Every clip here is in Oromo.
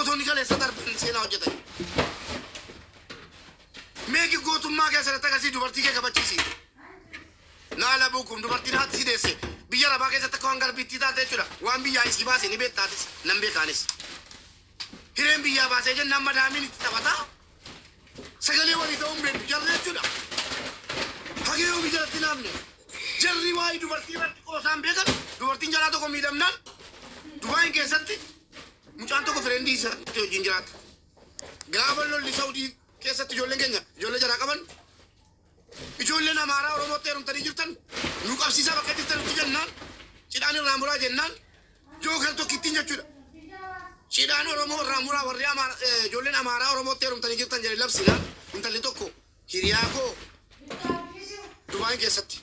gootonni kaleessa darban seenaa hojjetan. Meeqi gootummaa keessatti akkasii dubartii kee kabachiisi. Naala buukum dubartiin haati si deesse. Biyya lafaa keessatti akka waan garbittii taate jechuudha. Waan biyyaa isii baase ni beektaatis nan beekaanis. Hireen biyyaa baasee jennaan madaamiin itti taphataa. Sagalee walii ta'uun beeku jarri jechuudha. Hagee oomi jalatti naamne. Jarri waa'ee dubartii irratti qoosaan beekan. Dubartiin jalaa tokko miidhamnaan. Dubaayin keessatti mucaan tokko fireendii isaa wajjin jiraata. Gaafa lolli Saawudii keessatti ijoolleen keenya ijoollee jalaa qaban. Ijoolleen Amaaraa Oromootti heerumtanii jirtan. Nu qabsiisaa bakka jirtanitti jennaan. Cidhaan irraa muraa jennaan. Jookar tokkittiin jechuudha. Cidhaan Oromoo irraa muraa warri ijoolleen Amaaraa Oromootti heerumtanii jirtan jedhee labsinaan. Intalli tokko hiriyaa koo Dubaayin keessatti.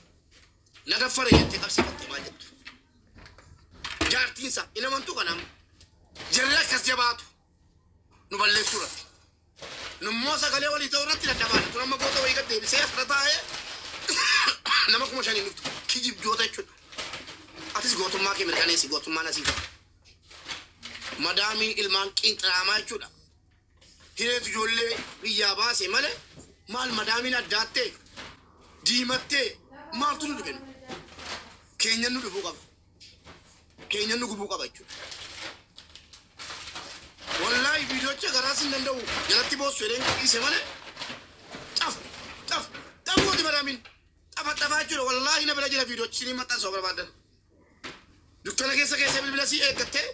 Na daffare jettee qabsiifattee maal jettu. Jaartiinsa inamantu kanam. Jarri akkas jabaatu. Nu balleessuu irratti. Nummoo sagalee walii ta'uu irratti daddabaadha. Tun amma goota wayii gad deebisee asirra taa'ee nama 5,000 nuftu. Kijibjoota jechuudha. Atis gootummaa kee mirkaneessi gootummaan asii qaba. Madaamii ilmaan qinxiraamaa jechuudha. Hireetu ijoollee biyyaa baase malee maal madaamiin addaattee diimattee maaltu nu dhibenu? Keenyan nu dhibuu qaba. Keenyan nu gubuu qaba jechuudha. Wallahi viidiyoocha garaas hin danda'u jalatti boossu jedheen dhiise malee xafooti madaamiin xafaxafaa jechuudha. Wallahi na bira jira viidiyoochi sinii maxxansoo barbaadan. Dukkana keessa bilbila sii eeggattee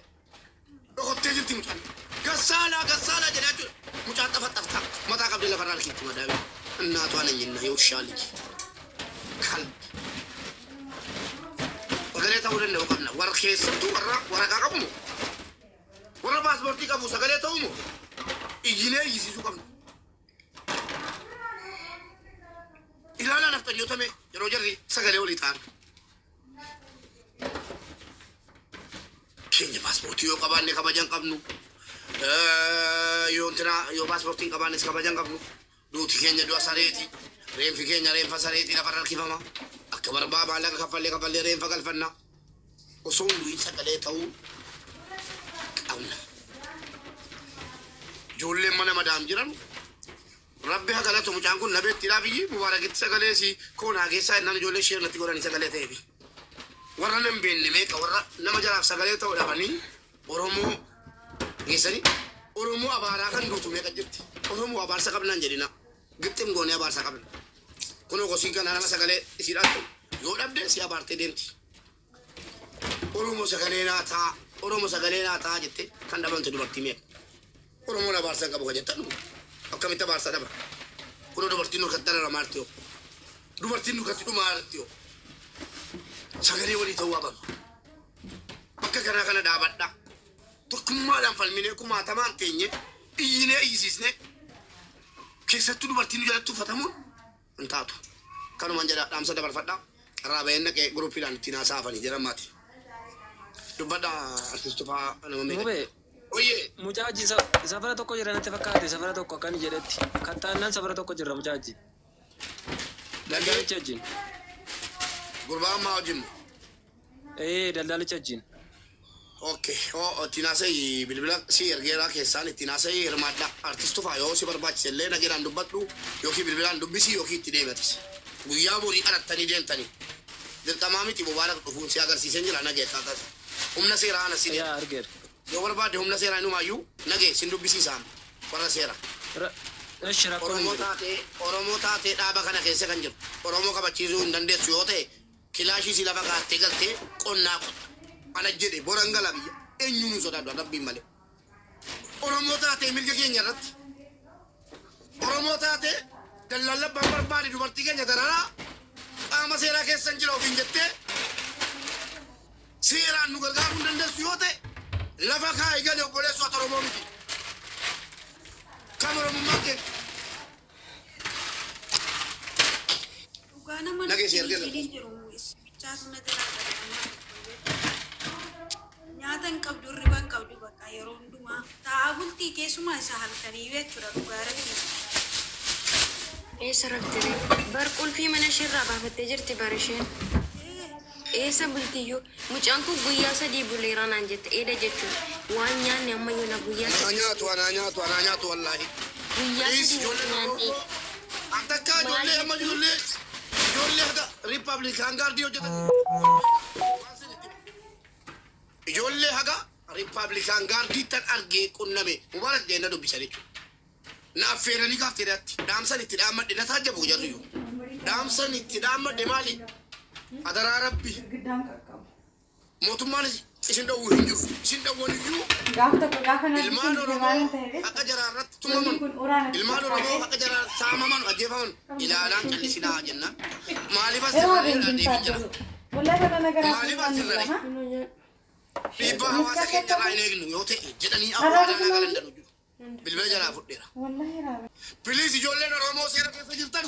dhokottee jirti mucaan. Gassaalaa jedhaa jechuudha. Mucaan xafaxaftaa mataa qabdee lafarraa arkiitti madaamiin. Innaatu ana jenna yoo shaaliki. Kalbi. Sagalee ta'uu danda'u qabna. Warra keessattuu waraqaa qabu moo? Warra paaspoortii qabu sagalee ta'uu moo? Iyyinee iyyisiisuu qabna. Ilaalaa naftanyootame yeroo jarri sagalee walii ta'an. Keenya paaspoortii yoo qabaanne kabajan qabnu. Yoo paaspoortiin qabaannes kabajan qabnu. Duuti keenya du'a sareeti. Reenfi keenya reenfa sareetii lafarra harkifama. Akka barbaa maallaqa kaffallee reenfa galfanna. Osoo hunduun sagalee ta'uu qabna. Ijoolleen mana madaam jiran rabbi haa galatu mucaan kun nabeettiidhaaf iyyuu mubaarakitti sagalee si koonaa keessaa innaan ijoollee ishee natti godhanii sagalee ta'eefi. Warra nan beenne meeqa warra nama jalaaf sagalee ta'uu dhabanii Oromoo geessanii Oromoo abaaraa kan duutu meeqa jirti. Oromoo abaarsa qabnaan jedhina. Gibxin goonee abaarsa qabna. Kunoo gosii kana nama sagalee isiidhaan ta'u yoo dhabde si abaartee deemti. Oromoo sagalee naa ta'a jettee kan dhabamte dubartii meeqa. Oromoon abaarsa qabu kan jettan akkamitti abaarsa dhaba. Kunoo dubartiin nurkatti dhala maarti yoo. Dubartiin nurkatti dhumaarti yoo. Sagalee walii ta'uu abama. Bakka kanaa kana dhaabadha. Tokkummaadhaan falminee kumaatamaan teenye iyyinee iyyisiisnee keessattuu dubartiin nu jalatti uffatamuun hin taatu. Kanumaan jedha dhaamsa dabarfadhaa. Irraa baheen dhaqee gurupiidhaan ittiin haasa'afanii jedhamaati. Dubbadha artistuu fa'aa nama meeqa. Oyyee. Mucaa wajjin safara tokko jira natti fakkaate safara tokko akkan jedhetti. Kattaannaan safara tokko jirra mucaa wajjin. Daldalicha wajjin. Gurbaa ammaa wajjin. Daldalicha wajjin. Okay. Ittiin haasa'ii bilbila si ergeeraa keessaan ittiin haasa'ii hirmaadha. Artistuu fa'aa yoo si barbaachise illee nageedhaan dubbadhu yookiin bilbilaan dubbisii yookiin itti deematis. Guyyaa borii qarattanii deemtanii. Dirqamaa miti mubaaraka dhufuun si agarsiiseen jira nageetaa taate. Humna seeraa ana si Yaa argeera. yoo barbaade humna seeraa inumaayyuu nagee sin dubbisiisaan warra seera. Oromoo taatee dhaaba kana keessa kan jiru. Oromoo kabachiisuu hin dandeessu yoo ta'e kilaashii si lafa kaattee galtee qonnaa qotta. Ana jedhe boran gala biyya eenyuun sodaadhu rabbiin malee. Oromoo taatee mirga keenya irratti. Oromoo taatee dallallabbaan barbaade dubartii keenya dararaa qaama seeraa keessan jira ofiin jettee seeraan nu gargaaruu hin dandeessu yoo ta'e lafa kaa'ee galee obboleessu ati Oromoo miti. Kan Oromummaa kee. Nagee si ergee nyaatan qabdu riban qabdu bakka yeroo hundumaa taa'aa bultii keessumaa isa halkanii jechuudha dhugaaratti. Eessa raftire bar qulfii mana ishirraa baafattee jirti bar isheen. Eessa bultiyyuu mucaan kun guyyaa 3 buleeraa naan jette eeda jechuudha. waan nyaanni ammayyuu na guyyaa ana nyaatu wallahi. guyyaa Please, sadii nyaanni. Antakka ijoollee haga Republican Guard hojjetan. Ijoollee haga Republican Guard tan argee qunname Mubarak deena dubbisan jechuudha. Na affeeranii kaafteedhaatti dhaamsan itti dhaammadhe na taajjabu jarriyyuu. Dhaamsan itti dhaammadhe maali? Adaraa Rabbi. Mootummaan isin dhowwu hin jiru. Isin dhowwan iyyuu ilmaan Oromoo akka jaraarratti tumaman. Ilmaan Oromoo akka jaraan saamaman ajjeefaman ilaalaan callisinaa jenna. Maaliif asirranii deebii jira? Maaliif asirranii? Dhiibbaa hawaasa keenyarraa hin eegnu yoo ta'e jedhanii abbaa danaa galan danda'u jiru. Bilbila jalaa fudheera. Piliis ijoolleen Oromoo seera keessa jirtan.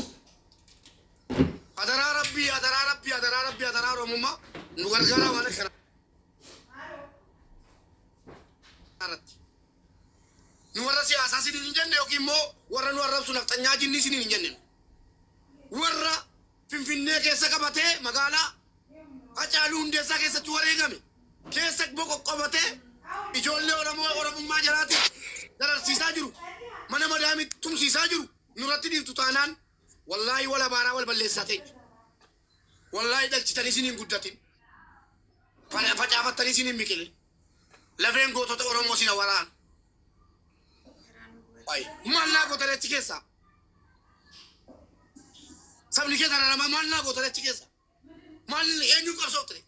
Adaraa Rabbii Oromummaa nu gargaaraa waan akkana. Nu warra siyaasaa sinin hin jenne yookiin immoo warra nu arrabsu nafxanyaa jinnii sinin hin jenne. Warra Finfinnee keessa qabatee magaalaa Hacaaluu Hundeessaa keessatti wareegame keessa boqoqqobatee ijoollee Oromummaa jalaatti dararsiisaa jiru. Mana madaamii tumsiisaa jiru. Nurratti dhiiftu taanaan wallaahi wal abaaraa wal balleessaa ta'e. Wallaahi dhalchitanii sinin guddatin. Facaafattanii sinin biqile. Lafeen gootota Oromoo sina waraan. Maal naa gootota achi keessa? Sabni keessa nama maal naa gootota achi keessa? Maal eenyuun qabsoofte?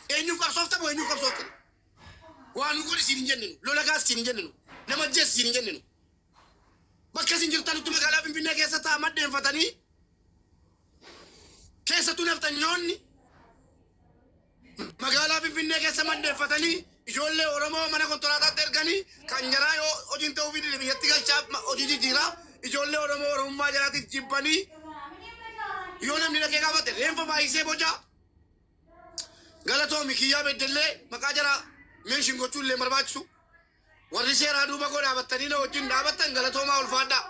Eenyuun qabsoofte moo eenyuun qabsoofte? Waan nu godhi siin hin jenninu. Lola gaas siin hin jenninu. Nama jees siin hin jenninu. Bakka isin jirtanitti magaalaa Finfinnee keessa taa'aa maddeenfatanii keessattuu naftanyoonni magaalaa Finfinnee keessa maddeenfatanii ijoollee Oromoo mana kontiraataatti erganii kan jaraa yoo hojiin ta'uu fi biyyatti galchaa hojii jijjiiraa ijoollee Oromummaa jalaatiif jibbanii yoo namni dhaqee qabate reenfa baay'isee bocaa galatoomi kiyyaa beddellee maqaa jaraa meeshin gochuullee barbaachisu. Warri seeraa duuba koo dhaabattanii na wajjin dhaabattan galatoomaa ulfaadhaa.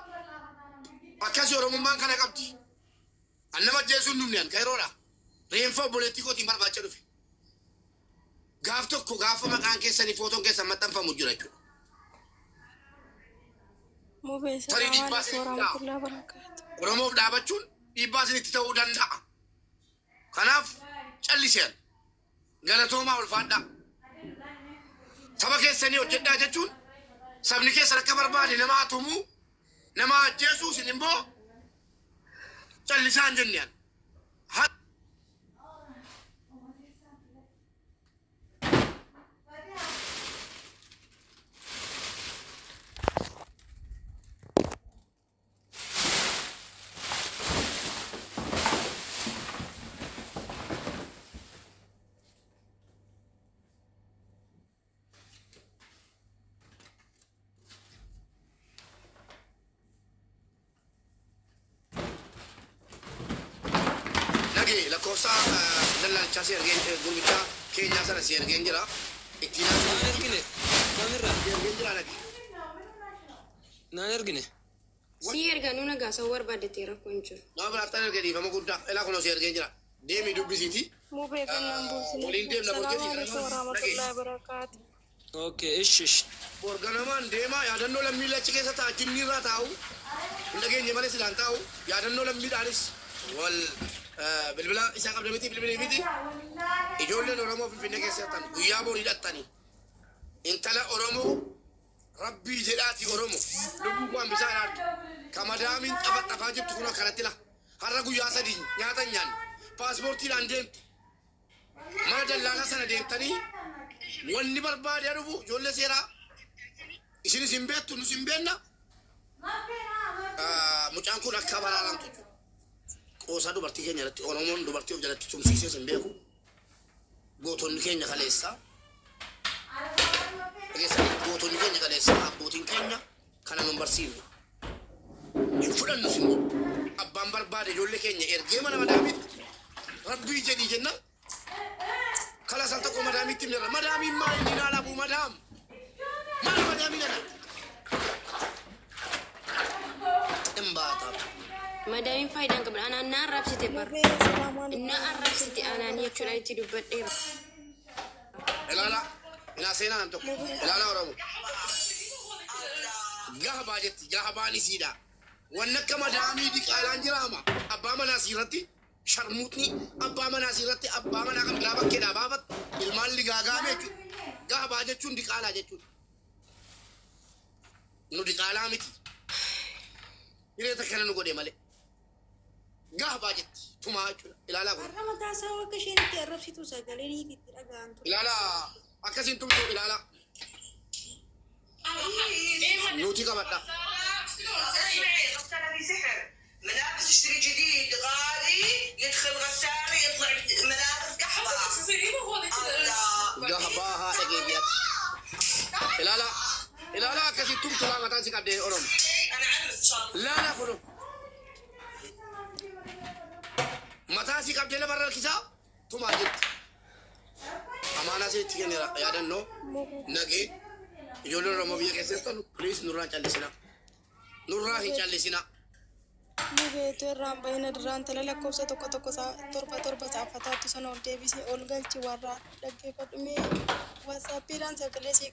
Akkasii Oromummaan kana qabdi. Annama jeesuun dhumneen kairoodha. Reenfa obboleettii kootiin barbaacha dhufe. Gaaf tokko gaafa maqaan keessanii footoon keessan maxxanfamu jira jechuudha. Tarii dhiibbaa Oromoof dhaabachuun dhiibbaa isinitti ta'uu danda'a. Kanaaf calliseen galatoomaa ulfaadhaa. Saba keessanii hojjedhaa jechuun sabni keessan akka barbaade nama hatumuu nama ajjeesuu isin immoo callisaan jenneen. Lakkoofsa daldalchaa si ergeen gurgurtaa keenyaa sana si ergeen jira. Ittiin Naan ergine. Kamirra? ergeen jira nagi. Naan ergine. Si erga nuna gaasa barbaadatee rakkoon jiru. Nama biraaftaan erga dhiifama guddaa. Ilaa kunoo si ergeen jira. Deemii dubbisiiti. Mubee kannaan buusine. Waliin deemna Salaamu alaikum warahmatullahi wabarakatuh. Okay, ish. Organamaan deemaa yaadannoo lammiilee achi keessa ta'a jinniirraa taa'u. Hin dhageenye malee sidaan taa'u. Yaadannoo lammiidhaanis wal bilbila isaa qabda miti bilbilii miti. Ijoolleen Oromoo Finfinnee keessa jirtan guyyaa borii hidhattanii intala Oromoo Rabbii jedhaati Oromoo lubbuu kuwaan bisaa ilaaltu kamadaamiin xafaxafaa jirtu kun akkanatti la har'a guyyaa sadii nyaata nyaanne paaspoortiidhaan deemtu mana dallaalaa sana deemtanii wanni barbaade dhufu ijoollee seeraa isinis hin beektu nus hin beekna mucaan kun akka baraaramtu qoosaa dubartii keenya irratti Oromoon dubartii of jalatti tumsiisee hin beeku gootonni keenya kaleessa gootonni keenya kaleessa abbootiin keenya kana nun barsiifne hin fudhannu sin abbaan barbaade ijoollee keenya ergee mana madaamitti Rabbii jedhii jenna kala san tokko madaamitti himne madaamiin maal inni ilaalabu madaam maal madaamiin ana embaata Madaamiin faayidaan qabna. Anaan na arrabsite bar. Na arrabsite anaan jechuudha itti dubbadheera. ilaala Ina seenaa nam tokko. Ilaala Oromoo. Gaha baajetti gaha baani siidha. Wanna akka madaamii diqaalaan jiraama. Abbaa manaa siirratti sharmuutni abbaa manaa siirratti abbaa manaa kan biraa bakkeedhaa baafat ilmaan ligaagaame jechuudha. Gaha baa jechuun diqaalaa jechuudha. Nu diqaalaa miti. Hireeta kana nu godhe malee. Gaha baa jetti tumaa jechuudha. Ilaalaa kun. Har'a mataa isaa akka isheen itti arrabsitu sagalee itti dhaga'an ture. Ilaalaa akkasiin tumtu ilaalaa. Nuti qabadha. ملابس اشتري جديد غالي يدخل غسالة يطلع ملابس قحوة قهباها دقيقة لا كسي توم تلا ما تنسي كده أورم انا عمس ان شاء الله لا كله ما تنسي كده لا برا الكيسة توم عجيب أمانة سي تيجي يا دنو نجي يقولون رموا بيا كيسة تانو بليز نوران چالسنا نوران هي چالسنا Mubeetu irraan bahina dirraan tala lakkoofsa torba saafataatti sana ol deebisee ol galchi warra dhaggeeffadhumee waasaappiidhaan sagalee si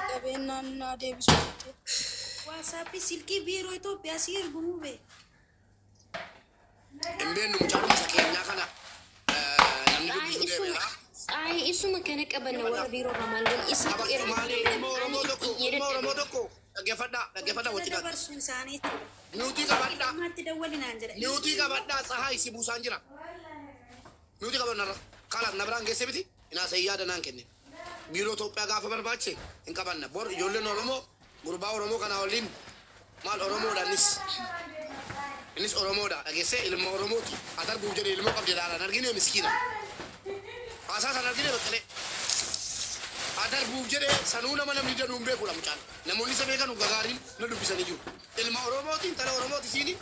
qabeennaan naa deebisu jettee. Waasaappi silkii biiroo Itoophiyaa si ergumuu bee. Hin beeknu mucaan keenyaa kana namni dubbisuu deebi'a. Ay, isuma kana qabanna warra biiroo ramallee isatu Oromoo tokko dhaggeeffadhaa wajjin. Dabarsuun isaaniitti. Nuti qabadhaa. Ammatti dawwalinaan jedhe. Nuti qabadhaa sahaa isi buusaan jira. Nuti qabannarra kaalaaf na biraan geesse miti inaa sayyaa danaan kenne. Biiroo Itoophiyaa gaafa barbaache hin qabanna. Bor ijoolleen Oromoo gurbaa Oromoo kana waliin maal Oromoodha innis Oromoodha dhageessee ilma Oromooti. Adarbuuf jedhee ilmoo qabdeedhaan argine miskiina. Haasaa sana argine baqqalee. Adarbuuf jedhee sanuu nama namni jedhu hin beekudha mucaan. Namoonni isa beekan gagaariin na dubbisanii jiru. Ilma Oromootiin tala Oromooti siini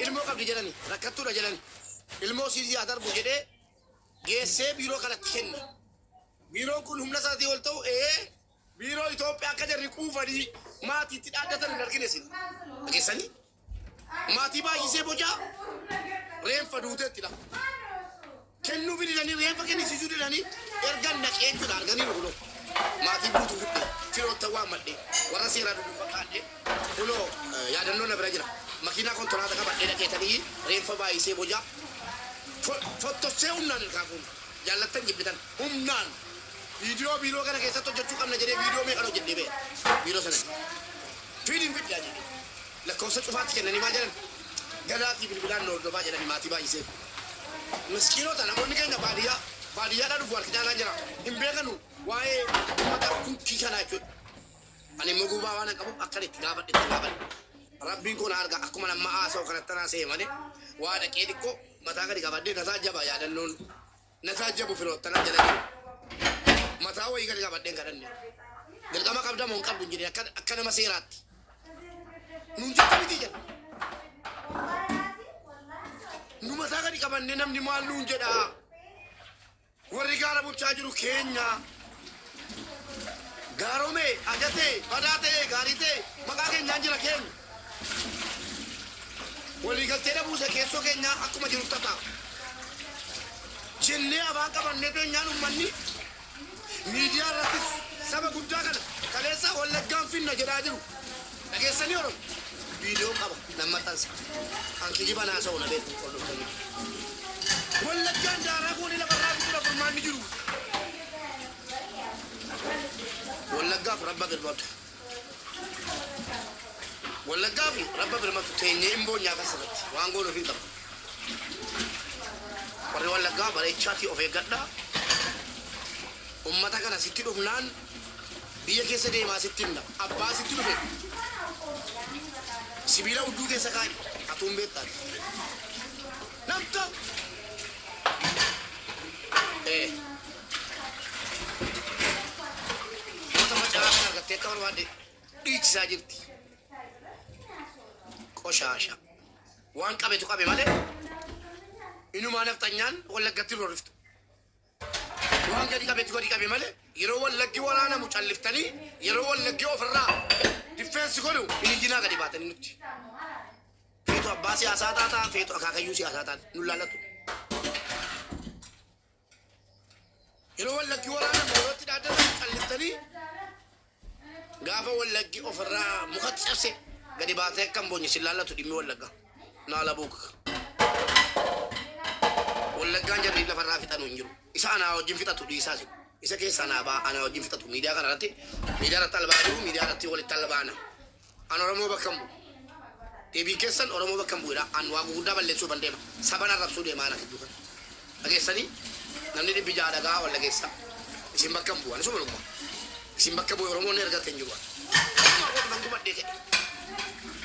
ilmoo qabdi jedhani rakkattuudha jedhani. Ilmoo siisii adarbu jedhee geessee biiroo kanatti kenne. Biiroon kun humna isaatii ol ta'u biiroo Itoophiyaa akka jarri quufanii maatiitti dhaaddatan hin argine sin. Dhageessanii maatii baay'isee bocaa reenfa duuteettidha. Kennuu fidanii reenfa kennisiisuu didanii ergan naqee jechuudha arganii nulo. Maatii guutuu fidhe firoota waan madhee warra seeraa dudduufa kaadhee kunoo yaadannoo na bira jira. Makiinaa konkolaataa qabadhee dhaqeetanii reenfa baay'isee bocaa fottosee humnaan ilkaa kun jaallattan jibbitan humnaan viidiyoo biiroo kana keessatti hojjechuu qabna jedhee viidiyoo meeqan hojjedhee bee biiroo sana fiidin fiddaa jedhee lakkoofsa cufaatti kennanii maal jedhan gadaatii bilbilaan hordofaa jedhanii maatii baay'isee miskiinota namoonni keenya baadiyyaadhaa dhufu harki caalaan jira hin beekanu waa'ee uummata kunkii kanaa jechuudha. Ani immoo gubaa waan qabu akkan itti gaafadhe rabbiin kun arga akkuma nama haasa'u kanatti tanaa se'e malee waa dhaqee xiqqoo mataa gadi qabadhee nasaa jaba yaadannoon nasaa jabu firoottanaa jedhanii mataa wayii gadi qabadheen kadhanne dirqama qabda moo hin qabdu hin jedhee akka nama seeraatti nuun jetta miti jedha nu mataa gadi qabannee namni maal nuun jedhaa warri gaara bulchaa jiru keenya gaaromee ajatee badaa ta'ee gaarii ta'e maqaa keenyaan jira keenya waliigaltee dhabuuse keessoo keenyaa akkuma jiru tataa jennee abaan qabannee keenyaan ummanni miidiyaa irrattis saba guddaa kana kaleessa wallaggaan finna jedhaa jiru dhageessanii Oromoo viidiyoo qaba nammaxansa hanki jiba naasa'u na beeku qolloftanii wallaggaan daaraa goonee lafarraa guddaa furmaanni jiru wallaggaaf rabba birmatu wallaggaaf rabba birmatu teenyee imboo nyaata sirratti waan goonu hin qabu warri wallaggaa bareechaatii of eeggadhaa ummata kana sitti dhufnaan biyya keessa deemaa sitti himna abbaa sitti dhufe sibiila udduu keessa kaa'i atuun beektaati namta mata macaa argattee akka barbaadde dhiichisaa jirti qoshaasha waan qabetu qabe malee inumaa nafxanyaan wallaggatti rooriftu waan gadi qabetu gadi qabe malee yeroo wallaggi waraanamu calliftanii yeroo wallaggi ofirraa diffeensi godhu inijinaa gadi baatanii nutti feetu abbaa siyaasaa taataa feetu akaakayyuu siyaasaa taate nu laallatu yeroo wallaggi waraana moorootti dhaadatan qalliftanii gaafa wallaggi ofirraa mukatti cabse gadi baatee akkam boonye si laallatu dhimmi wallagga naala buuka wallaggaan jarri lafarraa fixanu hin jiru isa anaa wajjin fixatu dhiisaa si isa keessa anaa wajjin fixatu miidiyaa kana irratti miidiyaa irratti albaaduu miidiyaa irratti walitti albaana an oromoo bakka hin bu'u deebii keessan oromoo bakka hin bu'edha an waa guguddaa balleessuu ban deema saban arrabsuu deemaa ana gidduu kana dhageessanii namni dhibbi ja'a dhagaa walla keessa isin bakka hin bu'u ani suma dhuguma isin bakka bu'e oromoonni ergatte hin jiru akkuma qofa kan gumadhee ta'e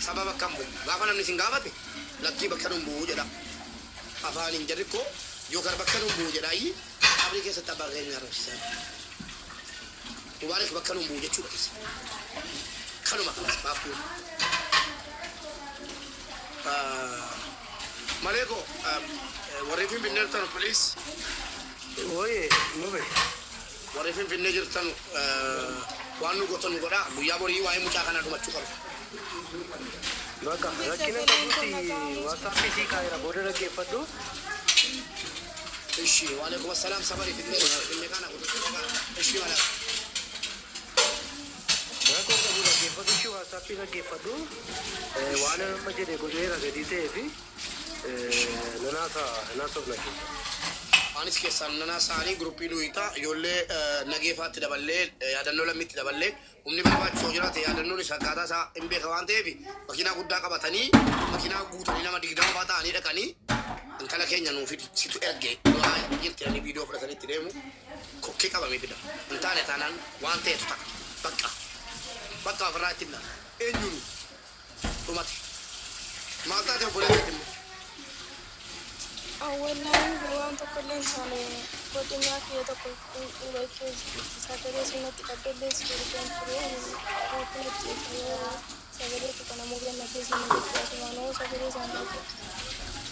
saba bakka hin bu'u gaafa namni isin gaafate lakkii bakka hin bu'u jedha afaan hin jarri koo yookaan bakka hin bu'u jedhaayi abrii keessatti abbaa keenya arrabsisan mubaarak bakka hin bu'u jechuudha keessa kanuma kanas baafuu Maleko, warri Finfinnee jirtan police. Oye, nube. Warri Finfinnee jirtan waan nu gootan nu godhaa guyyaa borii waa'ee mucaa kanaa dhumachuu qabu. Bakka rakkina qabuuti WhatsApp si kaayira booda dhaggeeffadhu. Ishi, waalaikum assalaam sabari Finfinnee kana ishi mala. Rakkoo qabu dhaggeeffadhu shi WhatsApp dhaggeeffadhu. Waan amma jedhe godeera gadi ta'ee fi nanaasa nake. Anis keessaan nanaasaanii gruppii duwwitaa ijoollee nageeffaatti daballee yaadannoo lammiitti daballee humni barbaachisoo jiraate yaadannoon isa akkaataa isaa hin beeka waan ta'eef makiinaa guddaa qabatanii makiinaa guutanii nama 20 fa'aa ta'anii dhaqanii intala keenya nuu fidi situ ergee du'aa jirti ani viidiyoo fudhatanii itti deemu kokkee qabamee fida hin taane taanaan waan ta'etu ta'a bakka ofirraa itti himna eenyuun dhumate maal taate obboleetti immoo Awwalaan waan tokko illee isaanii godinaa kiyya tokko dhulachuun sagalee sunatti qabdalleessu godhan turee kunatti sagalee tokko nama ganna keessa nama jechuudha maanoo sagalee isaanii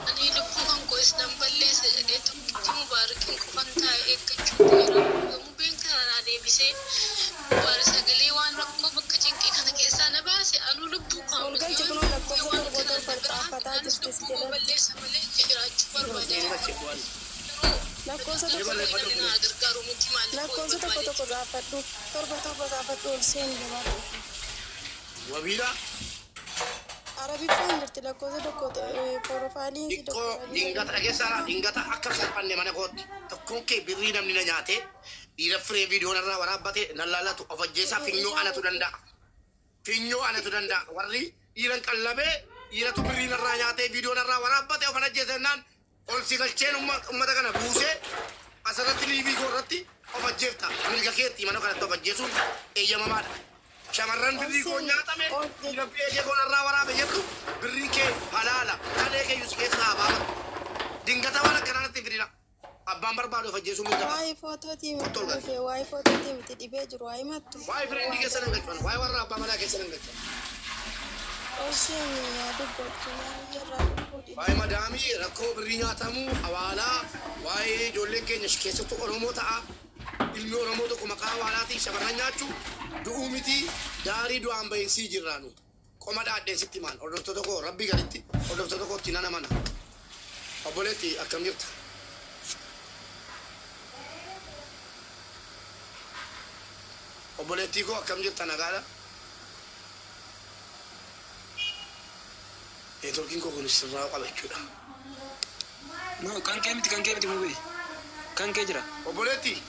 ani lubbuu kan koo isaan balleessa jedhee tokkitti mubaarakiin qofan taa'ee eeggachuu jira yommuu beekanaa deebisee mubaara sagalee waan rakkoo bakka cinqii kana keessaa na baase anuu lubbuu kan balleessa malee jiraachuu barbaadee lakkoofsa tokko gaafadhu torba gaafadhu ol seenu gabaadhu. Wabiidha. Arabiffaan jirti lakkoofsa tokko profaayiliin Dikkoo dingata dhageessaa dingata akka salphanne mana kootti tokkoon kee birrii namni na nyaate dhiira firee viidiyoon irraa waraabbate nan laallatu of ajjeesaa finyoo anatu danda'a warri dhiiran qallabee dhiiratu birrii narraa nyaatee viidiyoon irraa waraabbate of ajjeesennaan ol si galcheen ummata kana buusee asirratti liivii koorratti of ajjeefta milga keetti mana kanatti of ajjeesuun eeyyamamaadha. Shamarran birrii koo nyaatame dhiira beekee koonarraa waraabe jettu birrii kee halaala kalee kee yuusi keessaa habaaba dingata waan akkanaatti fidina abbaan barbaadu of ajjeesuu milga waa'ee footootii miti dhibee jiru waa'ee mattu waa'ee firiindii keessa nan galchan waa'ee warra abbaa manaa keessa nan galchan olseen dubbachuu irraa dubbuu waa'ee madaamii rakkoo birrii nyaatamuu hawaalaa waa'ee ijoolleen keenya keessattuu Oromoo ta'a ilmi Oromoo tokko maqaa hawaalaatiin shamarran nyaachuu du'uu miti daarii du'aan bahinsii jirraanu qoma dhaadheensitti maan hordoftoota koo rabbii gaditti hordoftoota kootti nana mana obboleetti akkam jirta obboleettii koo akkam jirta nagaadha neetworkiin koo kun sirraa qaba jechuudha No, kan kee miti mubee. Kan kee jira. obboleetti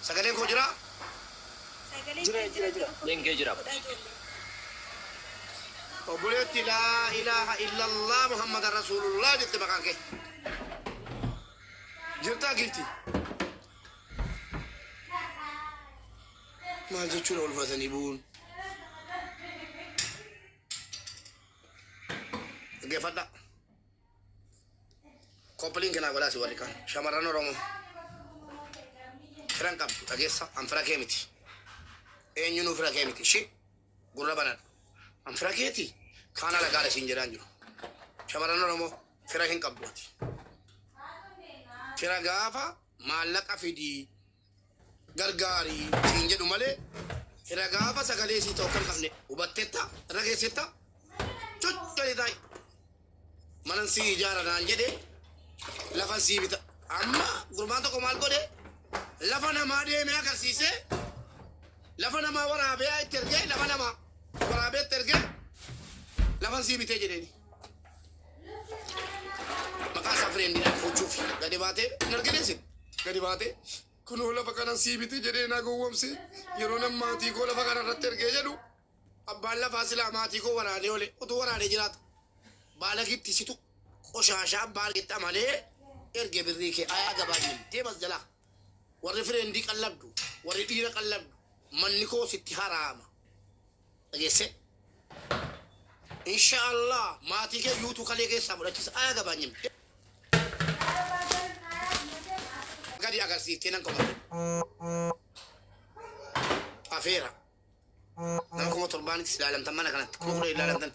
sagaleen koo jira Jira. Lengee jira. obboleetti laa ilaaha illallah muhammadan rasulullah jette maqaan kee jirtaa gifti maal jechuudha ulfatanii bu'uun dhaggeeffadha koppiliin kanaa godhaasi warri kaan shamarran Oromoo firan qabdu dhageessa an fira kee miti eenyunuu fira kee miti shi gurra banadhu an fira keeti kaana lagaadha siin jedhaan jiru shamarran Oromoo fira hin qabdu ati fira gaafa maallaqa fidii gargaarii siin jedhu malee fira gaafa sagalee sii ta'u kan qabne hubattetta irra keessetta cuccali ta'i manan sii ijaara naan jedhe Lafa siibita. Amma gurbaan tokko maal godhe lafa namaa deemee agarsiise lafa namaa waraabee itti ergee lafa namaa waraabee itti ergee lafan siibitee jedheeni. Maqaa isaa fireendiidhaan fuuchuuf gadi baatee hin argineesin gadi baatee kunoo lafa kanan siibitee jedhee naa gowwomse yeroo nan maatii koo lafa kana irratti ergee jedhu abbaan lafaa silaa maatii koo waraanee oole utuu waraanee jiraata baala gitti situ qoshaashaa baala gitti amalee erge birrii kee ayaa gabaajin deemas jalaa warri fireendii qallabdu warri dhiira qallabdu manni koo sitti haraama dhageesse inshaallah maatii kee yuutuu kalee keessaa fudhachisa ayaa gabaajin gadi agarsiiftee nan qabate afeera nama kuma torbaanitti ilaalamtan mana kanatti kuma kudha ilaalamtan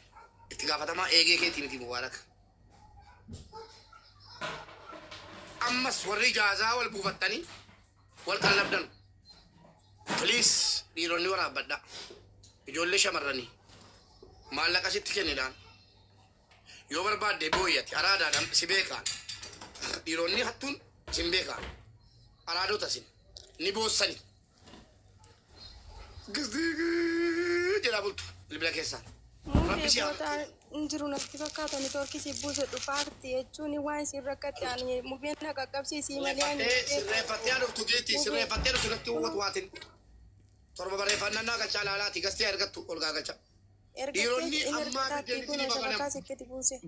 itti gaafatamaa eegee keetii miti mubaaraka ammas warri ijaazaa wal buufattanii wal qallabdan piliis dhiironni waraabbadha ijoollee shamarranii maallaqa sitti kennidhaan yoo barbaadde booyyatti araadaadhaan si beekaan dhiironni hattuun sin beekaan araadota sin ni boossani jedhaa bultu bilbila keessaan rabbi si haa Jiru natti fakkaata ni torkisi buuse dhufaatti jechuun waan isin rakkatti ani mubeen na qaqqabsiisii malee ani sirreeffattee dhuftu geetti sirreeffattee dhuftu natti uwwatu waatin torba barreeffannaa galchaa laalaati gastee argattu ol gaagalcha dhiironni ammaa biddeenni buuse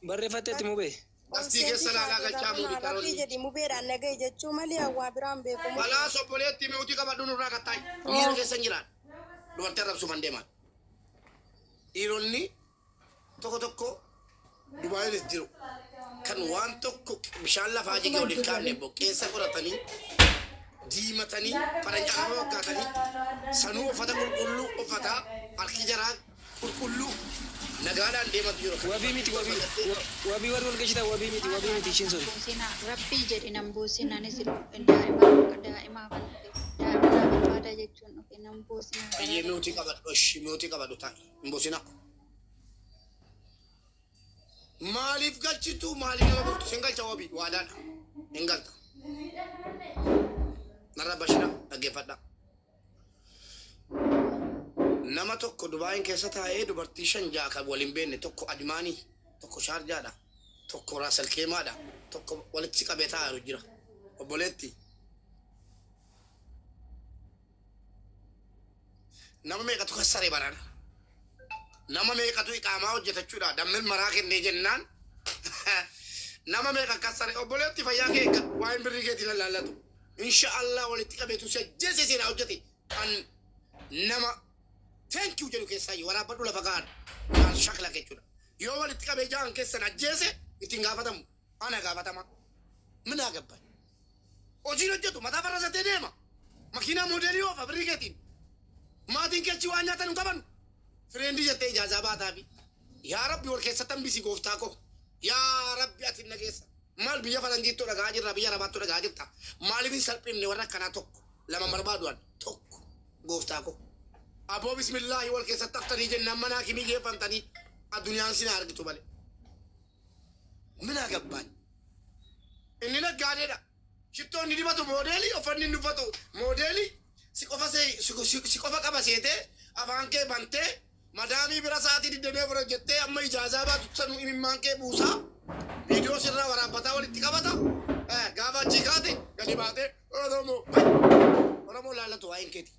barreeffatteetti mubee gastii keessa laalaa galchaa muudi rabbii karoonni jedhi mubeedhaan nagaye jechuun malee hawaa biraan beekamu balaa sobboleetti mi'uutii qabadhu nurraa kattaayi miira keessa hin jiraan dubartii arrabsu mandeemaan dhiironni tokko tokko Dubaayiinis jiru kan waan tokko bishaan lafaa jigee waliin kaa'amne boqqeessa qoratanii diimatanii faranjaa fakkaatanii sanuu uffata qulqulluu uffataa harki jaraa qulqulluu nagaadhaan deematu jiru. wabii miti wabii warri wal geessitaa wabii miti ishiin sun. Rabbii jedhi nan buusinaanis daa'imaa barbaada jechuun dhufe nan buusinaa. Baay'ee mi'uutii qabadhu taa'e hin buusinaa. Maaliif galchitu maaliif nama bultu sin galcha wabii waadaadha hin galta. Narra bashina dhaggeeffadha. Nama tokko Dubaayin keessa taa'ee dubartii 5 kan waliin beenne tokko Admaanii tokko Shaarjaadha tokko Raasal Keemaadha tokko walitti qabee taa'aa jira obboleetti. Nama meeqatu kassaree barana nama meeqatu iqaamaa hojjetachuudha dammel maraa kennee jennaan nama meeqa kassaree obboleetti fayyaa kee waa'een birrii keetiin laallatu inshaallah walitti qabeetu sajjeesee seenaa hojjete kan nama thank you jedhu keessaa waraabadhu lafa gahaan kan shakla jechuudha yoo walitti qabee jaan keessan ajjeese ittiin gaafatamu ana gaafatama mina gabban hojiin hojjetu mataa farrasatee deema makiinaa moodeelii oofa birrii keetiin maatiin keechi waan nyaatan hin qaban fireendii jettee ijaazaa baataafi yaa rabbi wal keessatti hambisi gooftaa koo yaa rabbi ati nageessa maal biyya faranjiittoo dhagaa jirra biyya rabaattuu dhagaa jirta maaliif hin salphifne warra akkanaa tokko lama barbaaduan tokko gooftaa koo aboo bismillaahi wal keessatti haftanii jennaan manaa kimii geeffamtanii addunyaan sinaa argitu malee mina gabbaan inni naggaadeedha shittoo inni dibatu moodeelii uffanni inni uffatu moodeelii si qofa qaba seetee afaan kee bantee madaamii bira sa'aatii 24 jettee amma ijaazaa baatu sanuu imimmaan kee buusaa viidiyoo sirraa waraabbataa walitti qabata gaafa achii kaate gadi baatee oromoo laallatu waa'een keeti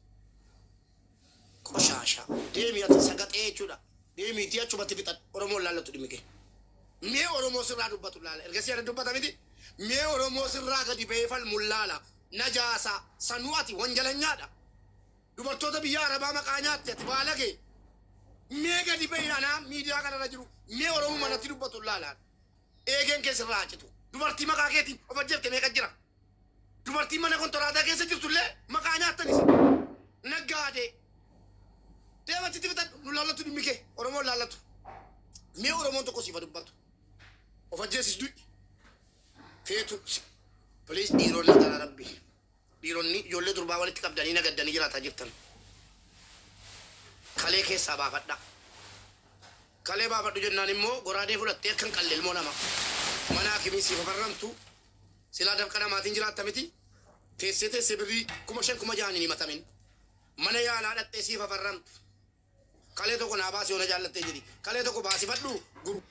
qoshaasha deemii ati sagaxee jechuudha deemiitii achumatti fixan oromoon laallatu dhimmi kee mee oromoo sirraa dubbatu laala ergasii ada dubbata miti mee oromoo sirraa gadi ba'ee falmuun laala najaasa sanuu ati wanjalanyaadha dubartoota biyya arabaa maqaa nyaatte ati baalage mee gadi ba'ee anaa miidiyaa kanarra jiru mee oromoo manatti dubbatu laalaan eegeen keessirraa acitu dubartii maqaa keetiin of ajjeefte meeqa jira dubartii mana kontoraataa keessa jirtullee maqaa nyaattanis naggaadee deematti fitan nu laallatu dhimmi kee oromoon laallatu mee oromoon tokko siifa dubbatu of ajjeesis du'i feetu piliis dhiironni gara rabbi dhiironni ijoollee durbaa walitti qabdanii nagaddanii jiraataa jirtan kalee keessaa baafadha kalee baafadhu jennaan immoo goraadee fudhattee akkan qalle ilmoo nama mana hakimii si fafarramtu silaa dafqana maatiin jiraatta miti teessee birrii 5,000 ni matamin mana yaalaa dhattee si fafarramtu kalee tokko naa baasii ona jaallattee jedhi kalee tokko baasifadhu guru